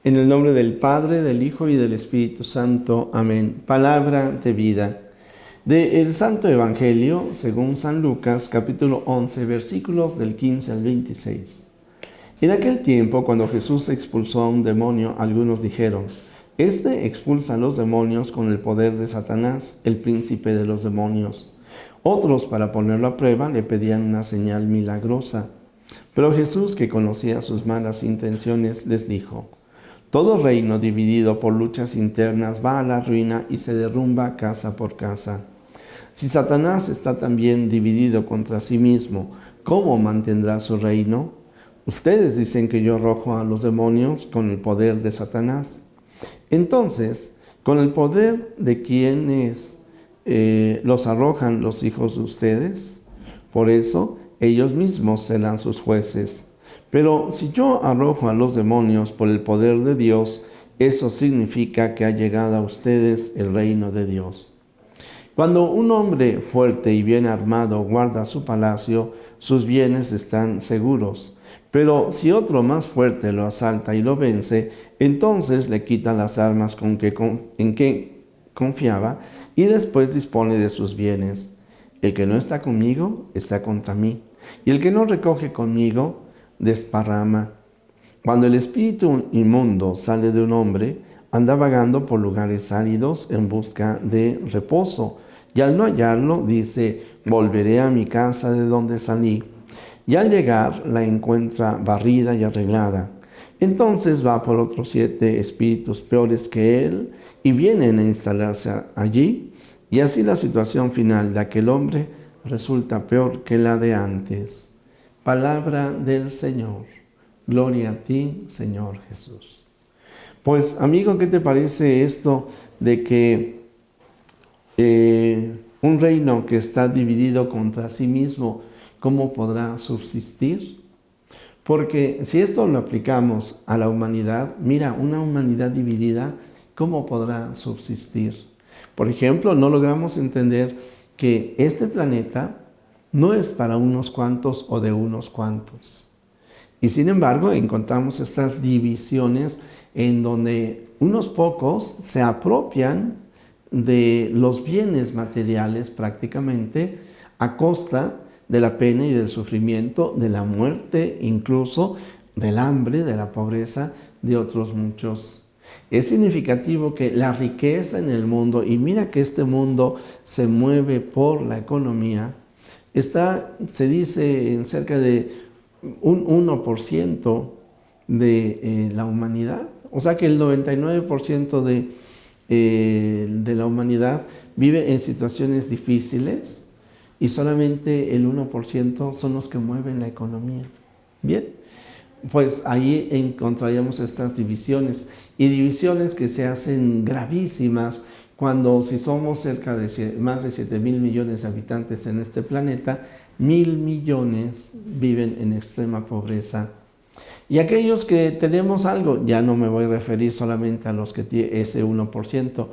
En el nombre del Padre, del Hijo y del Espíritu Santo. Amén. Palabra de vida. Del Santo Evangelio, según San Lucas, capítulo 11, versículos del 15 al 26. En aquel tiempo, cuando Jesús expulsó a un demonio, algunos dijeron: Este expulsa a los demonios con el poder de Satanás, el príncipe de los demonios. Otros, para ponerlo a prueba, le pedían una señal milagrosa. Pero Jesús, que conocía sus malas intenciones, les dijo: Todo reino dividido por luchas internas va a la ruina y se derrumba casa por casa. Si Satanás está también dividido contra sí mismo, ¿cómo mantendrá su reino? Ustedes dicen que yo arrojo a los demonios con el poder de Satanás. Entonces, ¿con el poder de quiénes los arrojan los hijos de ustedes? Por eso, ellos mismos serán sus jueces. Pero si yo arrojo a los demonios por el poder de Dios, eso significa que ha llegado a ustedes el reino de Dios. Cuando un hombre fuerte y bien armado guarda su palacio, sus bienes están seguros. Pero si otro más fuerte lo asalta y lo vence, entonces le quita las armas en que confiaba y después dispone de sus bienes. El que no está conmigo está contra mí, y el que no recoge conmigo desparrama. Cuando el espíritu inmundo sale de un hombre, anda vagando por lugares áridos en busca de reposo, y al no hallarlo, dice: volveré a mi casa de donde salí. Y al llegar, la encuentra barrida y arreglada. Entonces va por otros 7 espíritus peores que él, y vienen a instalarse allí, y así la situación final de aquel hombre resulta peor que la de antes. Palabra del Señor. Gloria a ti, Señor Jesús. Pues, amigo, ¿qué te parece esto de que un reino que está dividido contra sí mismo, ¿cómo podrá subsistir? Porque si esto lo aplicamos a la humanidad, mira, una humanidad dividida, ¿cómo podrá subsistir? Por ejemplo, no logramos entender que este planeta no es para unos cuantos o de unos cuantos. Y sin embargo, encontramos estas divisiones en donde unos pocos se apropian de los bienes materiales prácticamente a costa de la pena y del sufrimiento, de la muerte, incluso del hambre, de la pobreza de otros muchos. Es significativo que la riqueza en el mundo, y mira que este mundo se mueve por la economía, se dice en cerca de un 1% de la humanidad. O sea que el 99% de la humanidad vive en situaciones difíciles y solamente el 1% son los que mueven la economía. Bien, pues ahí encontraríamos estas divisiones, y divisiones que se hacen gravísimas cuando, si somos cerca de más de 7.000 millones de habitantes en este planeta, 1.000 millones viven en extrema pobreza. Y aquellos que tenemos algo, ya no me voy a referir solamente a los que tienen ese 1%,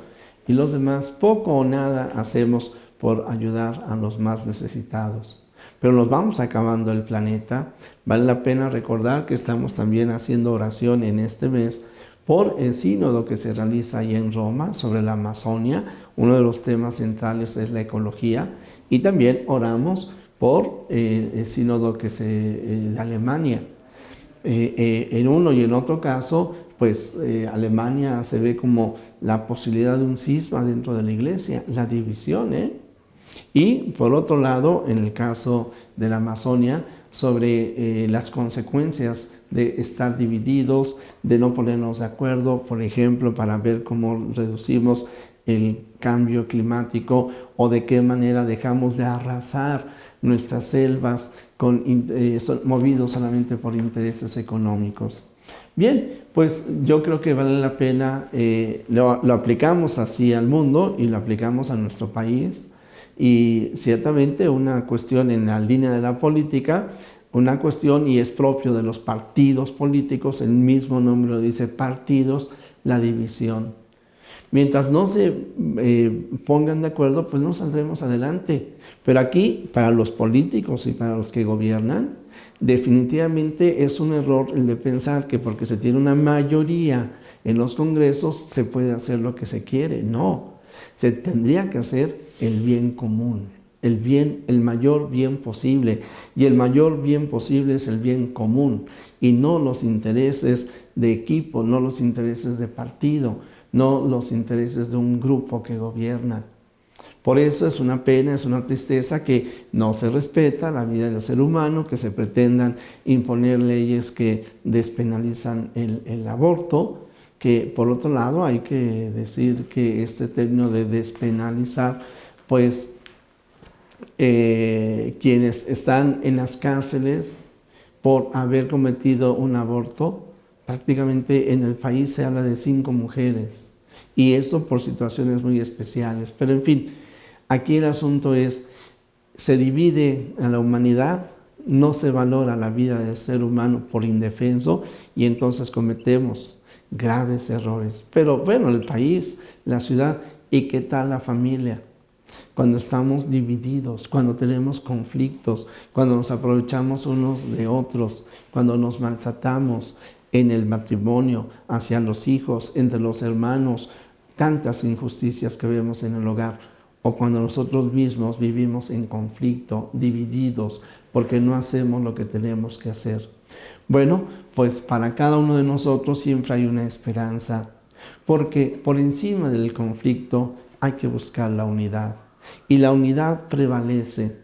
y los demás poco o nada hacemos por ayudar a los más necesitados. Pero nos vamos acabando el planeta. Vale la pena recordar que estamos también haciendo oración en este mes por el sínodo que se realiza ahí en Roma sobre la Amazonia. Uno de los temas centrales es la ecología, y también oramos por el sínodo de Alemania. En uno y en otro caso, pues Alemania se ve como la posibilidad de un cisma dentro de la iglesia, la división, Y por otro lado, en el caso de la Amazonia, sobre las consecuencias de estar divididos, de no ponernos de acuerdo, por ejemplo, para ver cómo reducimos el cambio climático, o de qué manera dejamos de arrasar nuestras selvas movidos solamente por intereses económicos. Bien, pues yo creo que vale la pena, lo aplicamos así al mundo y lo aplicamos a nuestro país. Y ciertamente una cuestión en la línea de la política, una cuestión, y es propio de los partidos políticos, el mismo nombre lo dice, partidos, la división. Mientras no se pongan de acuerdo, pues no saldremos adelante. Pero aquí, para los políticos y para los que gobiernan, definitivamente es un error el de pensar que porque se tiene una mayoría en los congresos se puede hacer lo que se quiere. No, se tendría que hacer el bien común, el bien, el mayor bien posible. Y el mayor bien posible es el bien común y no los intereses de equipo, no los intereses de partido, no los intereses de un grupo que gobierna. Por eso es una pena, es una tristeza que no se respeta la vida del ser humano, que se pretendan imponer leyes que despenalizan el aborto, que por otro lado hay que decir que este término de despenalizar, pues quienes están en las cárceles por haber cometido un aborto, prácticamente en el país se habla de 5 mujeres, y eso por situaciones muy especiales. Pero en fin, aquí el asunto es, se divide a la humanidad, no se valora la vida del ser humano por indefenso y entonces cometemos graves errores. Pero bueno, el país, la ciudad, ¿y qué tal la familia? Cuando estamos divididos, cuando tenemos conflictos, cuando nos aprovechamos unos de otros, cuando nos maltratamos en el matrimonio, hacia los hijos, entre los hermanos, tantas injusticias que vemos en el hogar, o cuando nosotros mismos vivimos en conflicto, divididos, porque no hacemos lo que tenemos que hacer. Bueno, pues para cada uno de nosotros siempre hay una esperanza, porque por encima del conflicto hay que buscar la unidad. Y la unidad prevalece.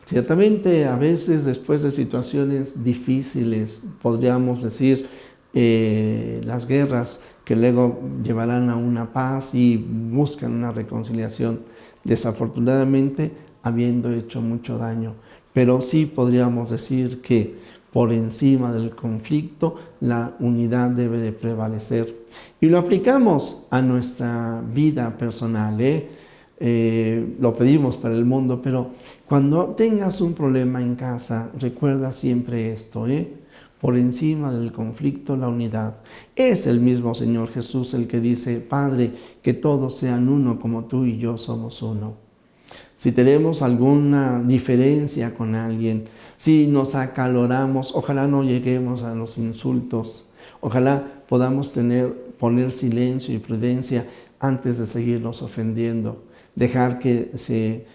Ciertamente, a veces después de situaciones difíciles, podríamos decir, las guerras que luego llevarán a una paz y buscan una reconciliación, desafortunadamente habiendo hecho mucho daño. Pero sí podríamos decir que por encima del conflicto la unidad debe de prevalecer. Y lo aplicamos a nuestra vida personal, lo pedimos para el mundo, pero cuando tengas un problema en casa, recuerda siempre esto, por encima del conflicto, la unidad. Es el mismo Señor Jesús el que dice, Padre, que todos sean uno como tú y yo somos uno. Si tenemos alguna diferencia con alguien, si nos acaloramos, ojalá no lleguemos a los insultos, ojalá podamos poner silencio y prudencia antes de seguirnos ofendiendo, dejar que se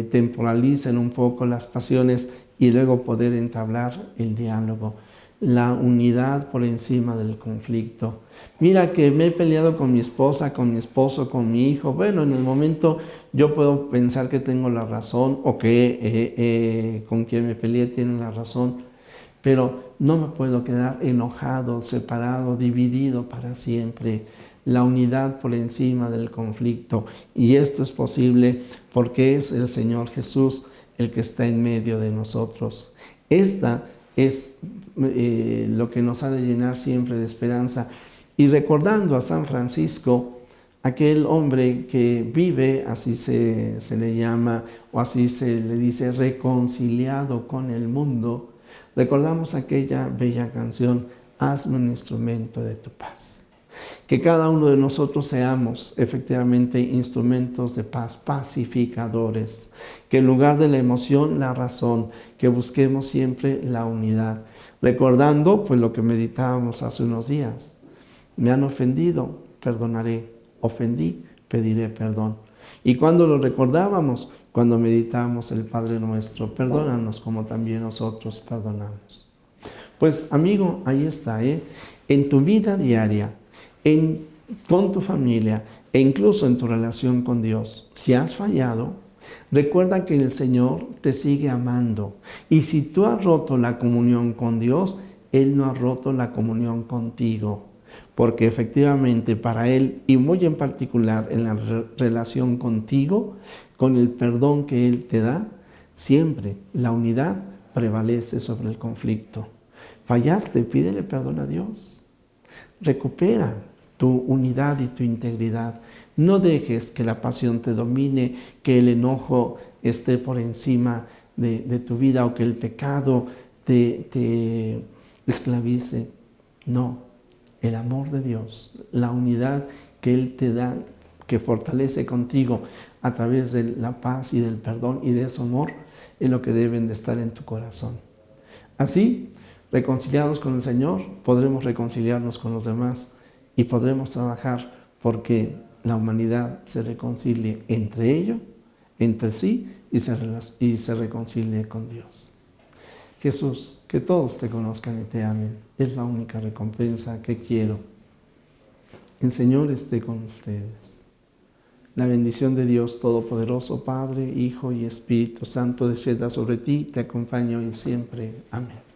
temporalicen un poco las pasiones y luego poder entablar el diálogo. La unidad por encima del conflicto. Mira que me he peleado con mi esposa, con mi esposo, con mi hijo. Bueno, en el momento yo puedo pensar que tengo la razón o que con quien me peleé tiene la razón, pero no me puedo quedar enojado, separado, dividido para siempre. La unidad por encima del conflicto. Y esto es posible porque es el Señor Jesús el que está en medio de nosotros. Esta es lo que nos ha de llenar siempre de esperanza. Y recordando a San Francisco, aquel hombre que vive, así se le llama, o así se le dice, reconciliado con el mundo, recordamos aquella bella canción, hazme un instrumento de tu paz. Que cada uno de nosotros seamos efectivamente instrumentos de paz, pacificadores. Que en lugar de la emoción, la razón, que busquemos siempre la unidad. Recordando pues lo que meditábamos hace unos días. Me han ofendido, perdonaré. Ofendí, pediré perdón. ¿Y cuando lo recordábamos? Cuando meditábamos el Padre Nuestro. Perdónanos como también nosotros perdonamos. Pues amigo, ahí está, en tu vida diaria, con tu familia e incluso en tu relación con Dios. Si has fallado, recuerda que el Señor te sigue amando. Y si tú has roto la comunión con Dios, Él no ha roto la comunión contigo. Porque efectivamente para Él, y muy en particular en la relación contigo, con el perdón que Él te da, siempre la unidad prevalece sobre el conflicto. Fallaste, pídele perdón a Dios. Recupera tu unidad y tu integridad. No dejes que la pasión te domine, que el enojo esté por encima de tu vida o que el pecado te esclavice. No, el amor de Dios, la unidad que Él te da, que fortalece contigo a través de la paz y del perdón y de ese amor, es lo que deben de estar en tu corazón. Así, reconciliados con el Señor, podremos reconciliarnos con los demás y podremos trabajar porque la humanidad se reconcilie entre ellos, entre sí, y se reconcilie con Dios. Jesús, que todos te conozcan y te amen, es la única recompensa que quiero. El Señor esté con ustedes. La bendición de Dios Todopoderoso, Padre, Hijo y Espíritu Santo, descienda sobre ti, te acompañe hoy y siempre. Amén.